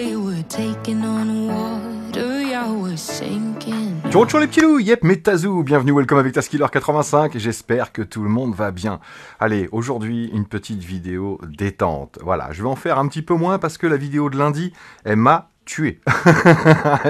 we were taking on water, y'all were sinking. Bonjour les petits loups, yep, Metazoo, bienvenue, welcome avec Taskiller85, j'espère que tout le monde va bien. Allez, aujourd'hui, une petite vidéo détente. Voilà, je vais en faire un petit peu moins parce que la vidéo de lundi, elle m'a tué.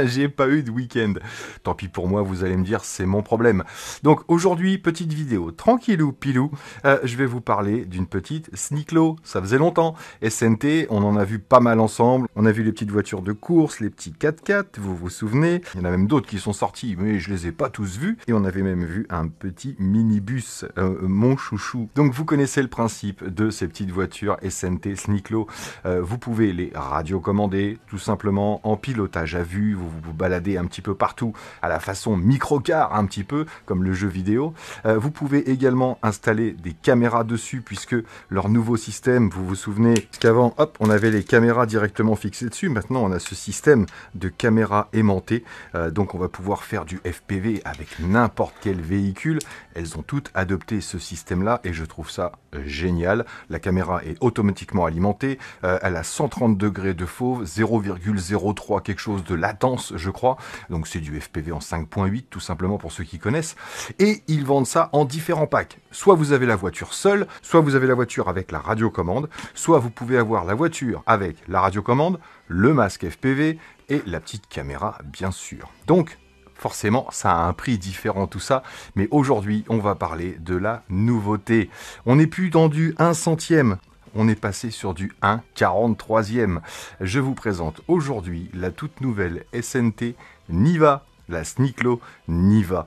J'ai pas eu de week-end. Tant pis pour moi, vous allez me dire, c'est mon problème. Donc aujourd'hui, petite vidéo, tranquillou pilou, je vais vous parler d'une petite Sneaklo. Ça faisait longtemps. SNT, on en a vu pas mal ensemble. On a vu les petites voitures de course, les petits 4x4, vous vous souvenez. Il y en a même d'autres qui sont sortis, mais je les ai pas tous vus. Et on avait même vu un petit minibus, mon chouchou. Donc vous connaissez le principe de ces petites voitures SNT Sneaklo. Vous pouvez les radiocommander, tout simplement en pilotage à vue, vous vous baladez un petit peu partout à la façon microcar, un petit peu comme le jeu vidéo. Vous pouvez également installer des caméras dessus puisque leur nouveau système, vous vous souvenez qu'avant, hop, on avait les caméras directement fixées dessus. Maintenant, on a ce système de caméras aimantées. Donc, on va pouvoir faire du FPV avec n'importe quel véhicule. Elles ont toutes adopté ce système-là et je trouve ça génial. La caméra est automatiquement alimentée. Elle a 130 degrés de fauve, 0,03 quelque chose de latence, je crois. Donc c'est du FPV en 5.8, tout simplement pour ceux qui connaissent. Et ils vendent ça en différents packs. Soit vous avez la voiture seule, soit vous avez la voiture avec la radiocommande, soit vous pouvez avoir la voiture avec la radiocommande, le masque FPV et la petite caméra, bien sûr. Donc, forcément, ça a un prix différent tout ça, mais aujourd'hui, on va parler de la nouveauté. On n'est plus dans du 1 centième, on est passé sur du 1,43e. Je vous présente aujourd'hui la toute nouvelle SNT Niva, la Sneaklo Niva,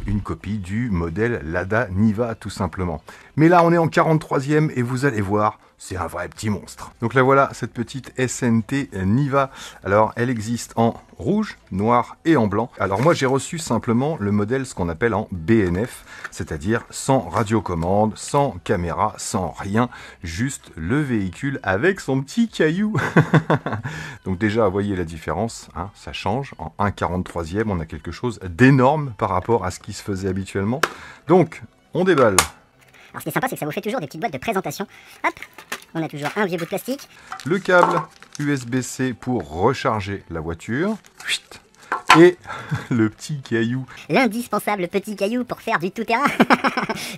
une copie du modèle Lada Niva tout simplement. Mais là, on est en 43e et vous allez voir, c'est un vrai petit monstre. Donc là voilà, cette petite SNT Niva. Alors elle existe en rouge, noir et en blanc. Alors moi j'ai reçu simplement le modèle, ce qu'on appelle en BNF, c'est-à-dire sans radiocommande, sans caméra, sans rien, juste le véhicule avec son petit caillou. Donc déjà, vous voyez la différence, hein, ça change. En 1,43e, on a quelque chose d'énorme par rapport à ce qui se faisait habituellement. Donc, on déballe. Alors ce qui est sympa, c'est que ça vous fait toujours des petites boîtes de présentation. Hop, on a toujours un vieux bout de plastique. Le câble USB-C pour recharger la voiture. Et le petit caillou. L'indispensable petit caillou pour faire du tout-terrain.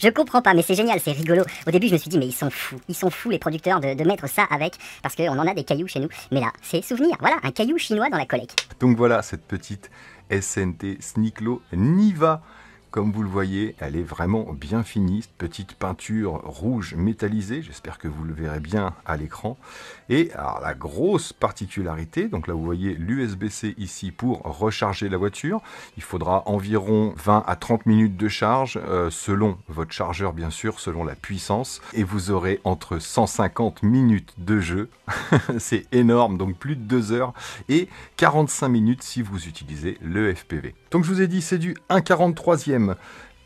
Je comprends pas, mais c'est génial, c'est rigolo. Au début, je me suis dit, mais ils sont fous les producteurs de mettre ça avec, parce qu'on en a des cailloux chez nous. Mais là, c'est souvenir, voilà, un caillou chinois dans la collecte. Donc voilà, cette petite SNT Sneaklo Niva. Comme vous le voyez, elle est vraiment bien finie, cette petite peinture rouge métallisée, j'espère que vous le verrez bien à l'écran. Et alors la grosse particularité, donc là vous voyez l'USB-C ici pour recharger la voiture, il faudra environ 20 à 30 minutes de charge, selon votre chargeur bien sûr, selon la puissance, et vous aurez entre 150 minutes de jeu, c'est énorme, donc plus de 2 heures, et 45 minutes si vous utilisez le FPV. Donc je vous ai dit, c'est du 1,43e.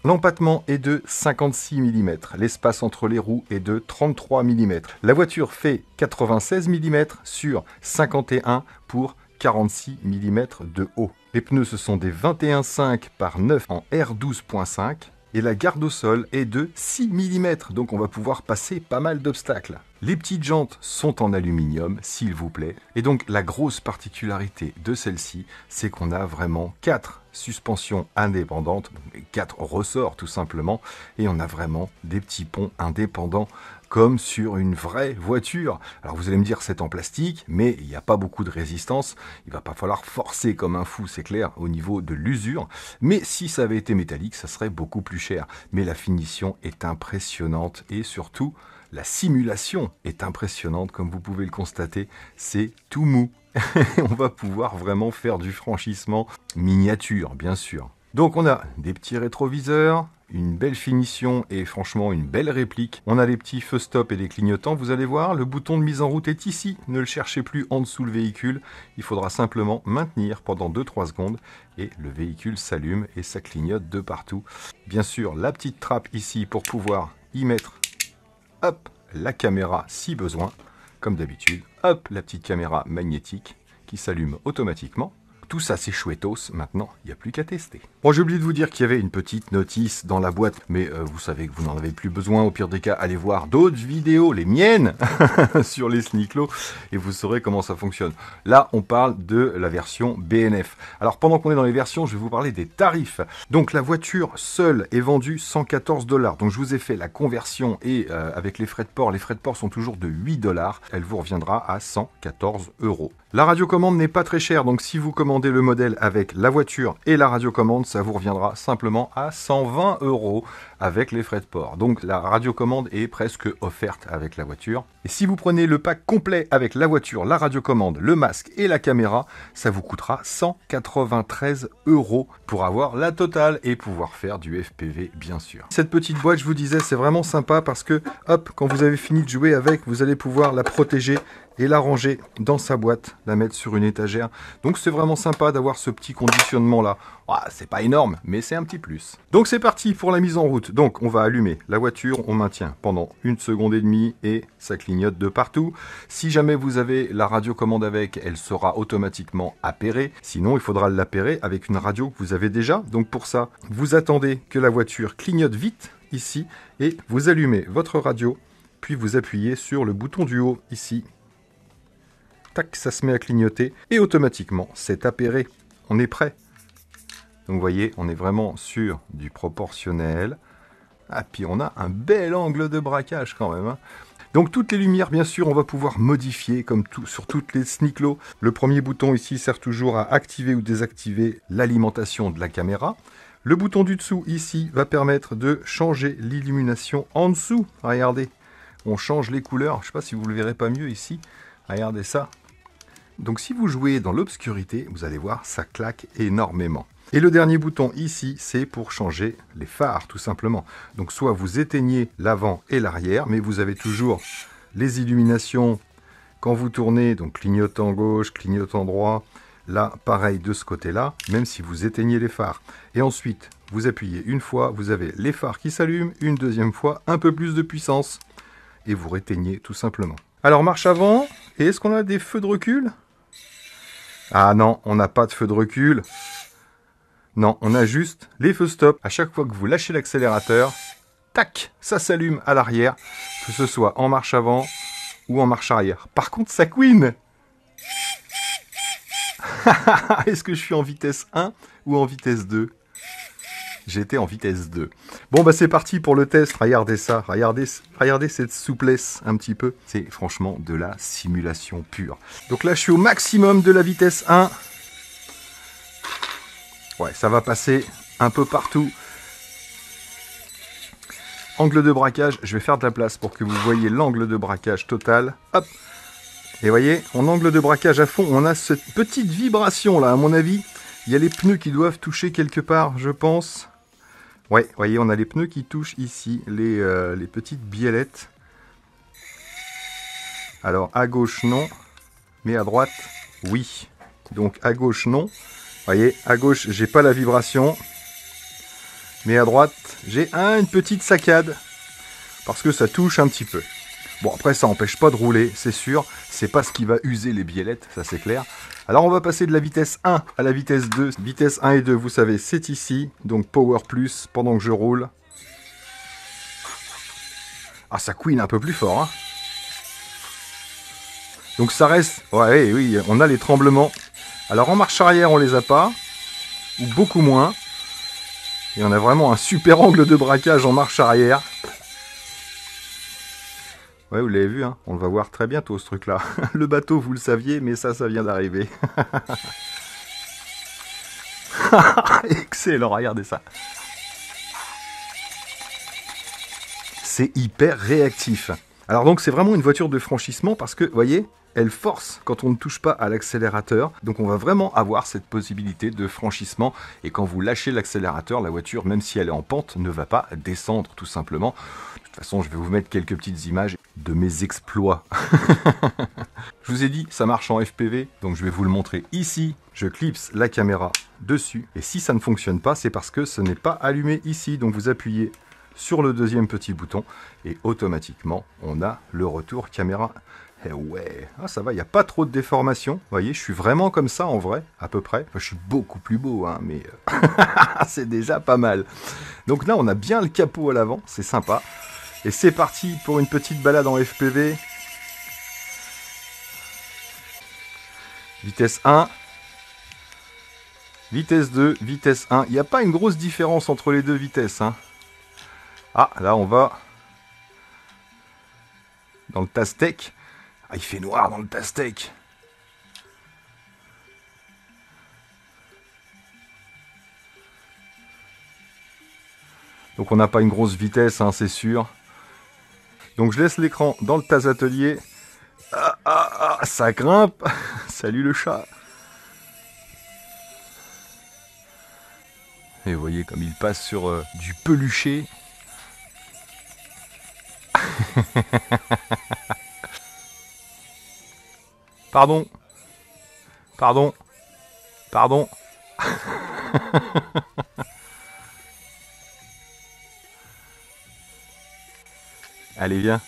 L'empattement est de 56 mm. L'espace entre les roues est de 33 mm. La voiture fait 96 mm sur 51 pour 46 mm de haut. Les pneus, ce sont des 21,5 par 9 en R12.5. Et la garde au sol est de 6 mm, donc on va pouvoir passer pas mal d'obstacles. Les petites jantes sont en aluminium, s'il vous plaît. Et donc la grosse particularité de celle-ci, c'est qu'on a vraiment 4 suspensions indépendantes, 4 ressorts tout simplement, et on a vraiment des petits ponts indépendants comme sur une vraie voiture. Alors vous allez me dire c'est en plastique, mais il n'y a pas beaucoup de résistance. Il va pas falloir forcer comme un fou, c'est clair, au niveau de l'usure. Mais si ça avait été métallique, ça serait beaucoup plus cher. Mais la finition est impressionnante et surtout, la simulation est impressionnante. Comme vous pouvez le constater, c'est tout mou. On va pouvoir vraiment faire du franchissement miniature, bien sûr. Donc on a des petits rétroviseurs, une belle finition et franchement une belle réplique. On a les petits feux stop et les clignotants, vous allez voir, le bouton de mise en route est ici. Ne le cherchez plus en dessous le véhicule, il faudra simplement maintenir pendant 2-3 secondes et le véhicule s'allume et ça clignote de partout. Bien sûr, la petite trappe ici pour pouvoir y mettre, hop, la caméra si besoin, comme d'habitude. Hop, la petite caméra magnétique qui s'allume automatiquement. tout ça c'est chouettos, maintenant il n'y a plus qu'à tester. Bon, j'ai oublié de vous dire qu'il y avait une petite notice dans la boîte, mais vous savez que vous n'en avez plus besoin. Au pire des cas, allez voir d'autres vidéos, les miennes, sur les Sneaklo, et vous saurez comment ça fonctionne. Là, on parle de la version BNF. Alors pendant qu'on est dans les versions, je vais vous parler des tarifs. Donc la voiture seule est vendue 114 $. Donc je vous ai fait la conversion et avec les frais de port sont toujours de 8 $. Elle vous reviendra à 114 €. La radiocommande n'est pas très chère, donc si vous commandez le modèle avec la voiture et la radiocommande, ça vous reviendra simplement à 120 € avec les frais de port. Donc la radiocommande est presque offerte avec la voiture. Et si vous prenez le pack complet avec la voiture, la radiocommande, le masque et la caméra, ça vous coûtera 193 € pour avoir la totale et pouvoir faire du FPV bien sûr. Cette petite boîte, je vous disais, c'est vraiment sympa parce que hop, quand vous avez fini de jouer avec, vous allez pouvoir la protéger et la ranger dans sa boîte, la mettre sur une étagère. Donc c'est vraiment sympa d'avoir ce petit conditionnement là. C'est pas énorme, mais c'est un petit plus. Donc c'est parti pour la mise en route. Donc on va allumer la voiture, on maintient pendant 1,5 secondes et ça clignote de partout. Si jamais vous avez la radiocommande avec, elle sera automatiquement appairée. Sinon, il faudra l'appairer avec une radio que vous avez déjà. Donc pour ça, vous attendez que la voiture clignote vite ici et vous allumez votre radio, puis vous appuyez sur le bouton du haut ici. Tac, ça se met à clignoter et automatiquement c'est appairé. On est prêt. Donc vous voyez, on est vraiment sur du proportionnel. Ah, puis on a un bel angle de braquage quand même. Donc toutes les lumières, bien sûr, on va pouvoir modifier comme tout sur toutes les Sneaklo. Le premier bouton ici sert toujours à activer ou désactiver l'alimentation de la caméra. Le bouton du dessous ici va permettre de changer l'illumination en dessous. Regardez, on change les couleurs. Je ne sais pas si vous le verrez pas mieux ici. Regardez ça. Donc si vous jouez dans l'obscurité, vous allez voir, ça claque énormément. Et le dernier bouton ici, c'est pour changer les phares, tout simplement. Donc soit vous éteignez l'avant et l'arrière, mais vous avez toujours les illuminations quand vous tournez, donc clignotant gauche, clignotant droit. Là, pareil de ce côté-là, même si vous éteignez les phares. Et ensuite, vous appuyez une fois, vous avez les phares qui s'allument, une deuxième fois, un peu plus de puissance, et vous réteignez tout simplement. Alors marche avant, et est-ce qu'on a des feux de recul? Ah non, on n'a pas de feu de recul. Non, on a juste les feux stop. À chaque fois que vous lâchez l'accélérateur, tac, ça s'allume à l'arrière, que ce soit en marche avant ou en marche arrière. Par contre, ça couine. Est-ce que je suis en vitesse 1 ou en vitesse 2? J'étais en vitesse 2. Bon, bah c'est parti pour le test. Regardez ça. Regardez cette souplesse un petit peu. C'est franchement de la simulation pure. Donc là, je suis au maximum de la vitesse 1. Ouais, ça va passer un peu partout. Angle de braquage. Je vais faire de la place pour que vous voyez l'angle de braquage total. Hop. Et voyez, en angle de braquage à fond, on a cette petite vibration là, à mon avis. Il y a les pneus qui doivent toucher quelque part, je pense. Ouais, voyez, on a les pneus qui touchent ici, les petites biellettes. Alors, à gauche, non. Mais à droite, oui. Donc, à gauche, non. Voyez, à gauche, j'ai pas la vibration. Mais à droite, j'ai une petite saccade. Parce que ça touche un petit peu. Bon, après, ça n'empêche pas de rouler, c'est sûr. C'est pas ce qui va user les biellettes, ça c'est clair. Alors, on va passer de la vitesse 1 à la vitesse 2. Vitesse 1 et 2, vous savez, c'est ici. Donc, Power Plus, pendant que je roule. Ah, ça couine un peu plus fort, hein. Donc, ça reste... Ouais, oui, on a les tremblements. Alors, en marche arrière, on les a pas. Ou beaucoup moins. Et on a vraiment un super angle de braquage en marche arrière. Ouais, vous l'avez vu, hein, on le va voir très bientôt ce truc-là. Le bateau, vous le saviez, mais ça vient d'arriver. Excellent, regardez ça. C'est hyper réactif. Alors donc, c'est vraiment une voiture de franchissement parce que, vous voyez, elle force quand on ne touche pas à l'accélérateur. Donc on va vraiment avoir cette possibilité de franchissement. Et quand vous lâchez l'accélérateur, la voiture, même si elle est en pente, ne va pas descendre tout simplement. De toute façon, je vais vous mettre quelques petites images de mes exploits. Je vous ai dit, ça marche en FPV, donc je vais vous le montrer ici. Je clipse la caméra dessus. Et si ça ne fonctionne pas, c'est parce que ce n'est pas allumé ici. Donc vous appuyez sur le deuxième petit bouton et automatiquement, on a le retour caméra. Eh ouais, ah, ça va, il n'y a pas trop de déformation. Vous voyez, je suis vraiment comme ça en vrai, à peu près. Enfin, je suis beaucoup plus beau, hein, mais c'est déjà pas mal. Donc là, on a bien le capot à l'avant, c'est sympa. Et c'est parti pour une petite balade en FPV. Vitesse 1. Vitesse 2, vitesse 1. Il n'y a pas une grosse différence entre les deux vitesses. Hein. Ah, là, on va dans le Tastec. Ah, il fait noir dans le Tastec. Donc on n'a pas une grosse vitesse, hein, c'est sûr. Donc je laisse l'écran dans le TAS Atelier. Ah, ça grimpe. Salut le chat. Et vous voyez comme il passe sur du peluché. Pardon. Pardon. Pardon. Allez, viens.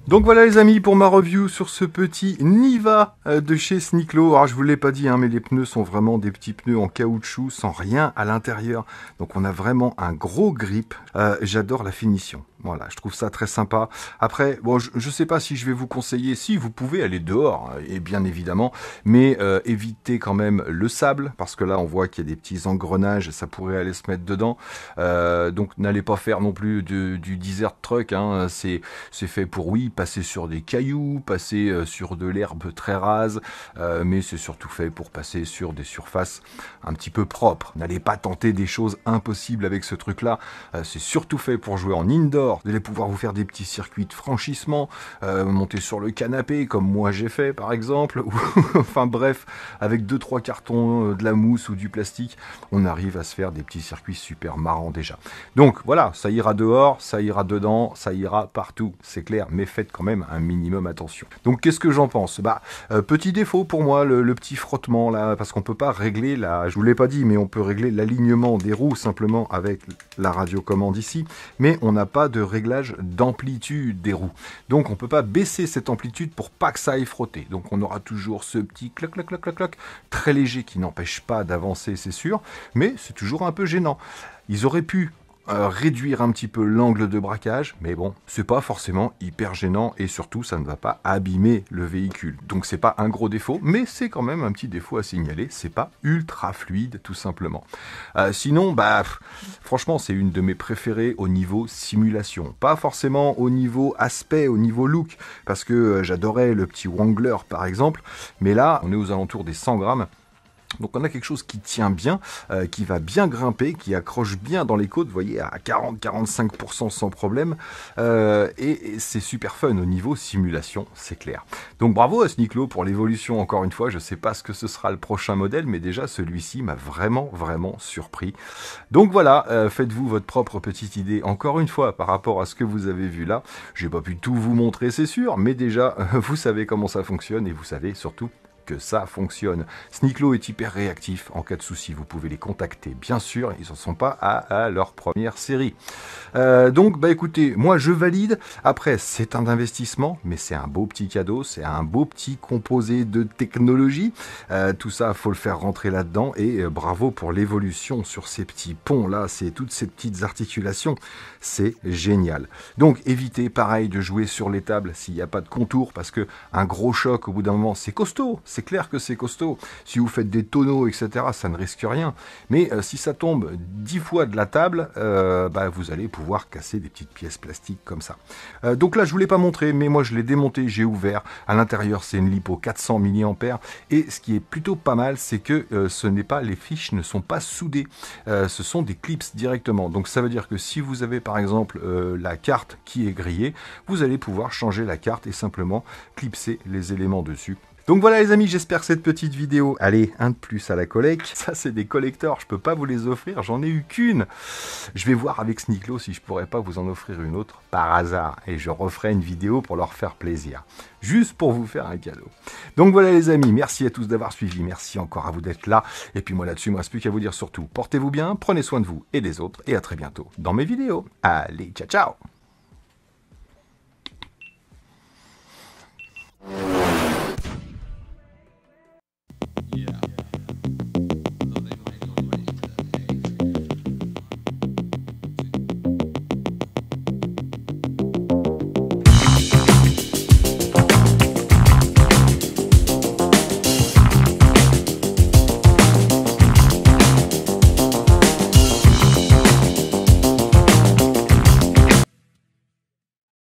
Donc voilà les amis pour ma review sur ce petit Niva de chez Sneaklo. Alors je vous l'ai pas dit, hein, mais les pneus sont vraiment des petits pneus en caoutchouc sans rien à l'intérieur. Donc on a vraiment un gros grip. J'adore la finition. Voilà, je trouve ça très sympa. Après, bon, je sais pas si je vais vous conseiller, si vous pouvez aller dehors, et bien évidemment, mais évitez quand même le sable, parce que là on voit qu'il y a des petits engrenages, ça pourrait aller se mettre dedans. Donc n'allez pas faire non plus du desert truck, hein. C'est fait pour, oui, passer sur des cailloux, passer sur de l'herbe très rase, mais c'est surtout fait pour passer sur des surfaces un petit peu propres. N'allez pas tenter des choses impossibles avec ce truc-là. C'est surtout fait pour jouer en indoor. Vous allez pouvoir vous faire des petits circuits de franchissement, monter sur le canapé, comme moi j'ai fait par exemple, ou enfin bref, avec 2-3 cartons, de la mousse ou du plastique, on arrive à se faire des petits circuits super marrants déjà. Donc voilà, ça ira dehors, ça ira dedans, ça ira partout, c'est clair, mais faites quand même un minimum attention. Donc qu'est-ce que j'en pense? Petit défaut pour moi, le petit frottement là, parce qu'on peut pas régler je vous l'ai pas dit, mais on peut régler l'alignement des roues simplement avec la radiocommande ici, mais on n'a pas de réglage d'amplitude des roues. Donc on peut pas baisser cette amplitude pour pas que ça aille frotter. Donc on aura toujours ce petit clac clac clac clac clac très léger qui n'empêche pas d'avancer, c'est sûr, mais c'est toujours un peu gênant. Ils auraient pu réduire un petit peu l'angle de braquage, mais bon, c'est pas forcément hyper gênant et surtout ça ne va pas abîmer le véhicule. Donc c'est pas un gros défaut, mais c'est quand même un petit défaut à signaler, c'est pas ultra fluide tout simplement. Sinon, franchement c'est une de mes préférées au niveau simulation, pas forcément au niveau aspect, au niveau look, parce que j'adorais le petit Wrangler par exemple, mais là on est aux alentours des 100 grammes. Donc on a quelque chose qui tient bien, qui va bien grimper, qui accroche bien dans les côtes, vous voyez, à 40-45% sans problème. Et c'est super fun au niveau simulation, c'est clair. Donc bravo à Sneaklo pour l'évolution encore une fois. Je ne sais pas ce que ce sera le prochain modèle, mais déjà celui-ci m'a vraiment surpris. Donc voilà, faites-vous votre propre petite idée encore une fois par rapport à ce que vous avez vu là. J'ai pas pu tout vous montrer, c'est sûr, mais déjà vous savez comment ça fonctionne et vous savez surtout que ça fonctionne. Sneaklo est hyper réactif. En cas de souci, vous pouvez les contacter, bien sûr. Ils n'en sont pas à leur première série. Donc, bah écoutez, moi je valide. Après, c'est un investissement, mais c'est un beau petit cadeau. C'est un beau petit composé de technologie. Tout ça, faut le faire rentrer là-dedans. Et bravo pour l'évolution sur ces petits ponts-là. C'est toutes ces petites articulations. C'est génial. Donc, évitez, pareil, de jouer sur les tables s'il n'y a pas de contour, parce que un gros choc, au bout d'un moment, c'est costaud. C'est clair que c'est costaud. Si vous faites des tonneaux, etc., ça ne risque rien. Mais si ça tombe 10 fois de la table, bah, vous allez pouvoir casser des petites pièces plastiques comme ça. Donc là, je ne vous l'ai pas montré, mais moi, je l'ai démonté, j'ai ouvert. À l'intérieur, c'est une lipo 400 mAh. Et ce qui est plutôt pas mal, c'est que les fiches ne sont pas soudées. Ce sont des clips directement. Donc ça veut dire que si vous avez, par exemple, la carte qui est grillée, vous allez pouvoir changer la carte et simplement clipser les éléments dessus. Donc voilà les amis, j'espère que cette petite vidéo, allez, un de plus à la collecte. Ça c'est des collectors, je peux pas vous les offrir, j'en ai eu qu'une. Je vais voir avec Sneaklo si je pourrais pas vous en offrir une autre par hasard. Et je referai une vidéo pour leur faire plaisir. Juste pour vous faire un cadeau. Donc voilà les amis, merci à tous d'avoir suivi, merci encore à vous d'être là. Et puis moi là-dessus, il ne me reste plus qu'à vous dire surtout, portez-vous bien, prenez soin de vous et des autres. Et à très bientôt dans mes vidéos. Allez, ciao ciao!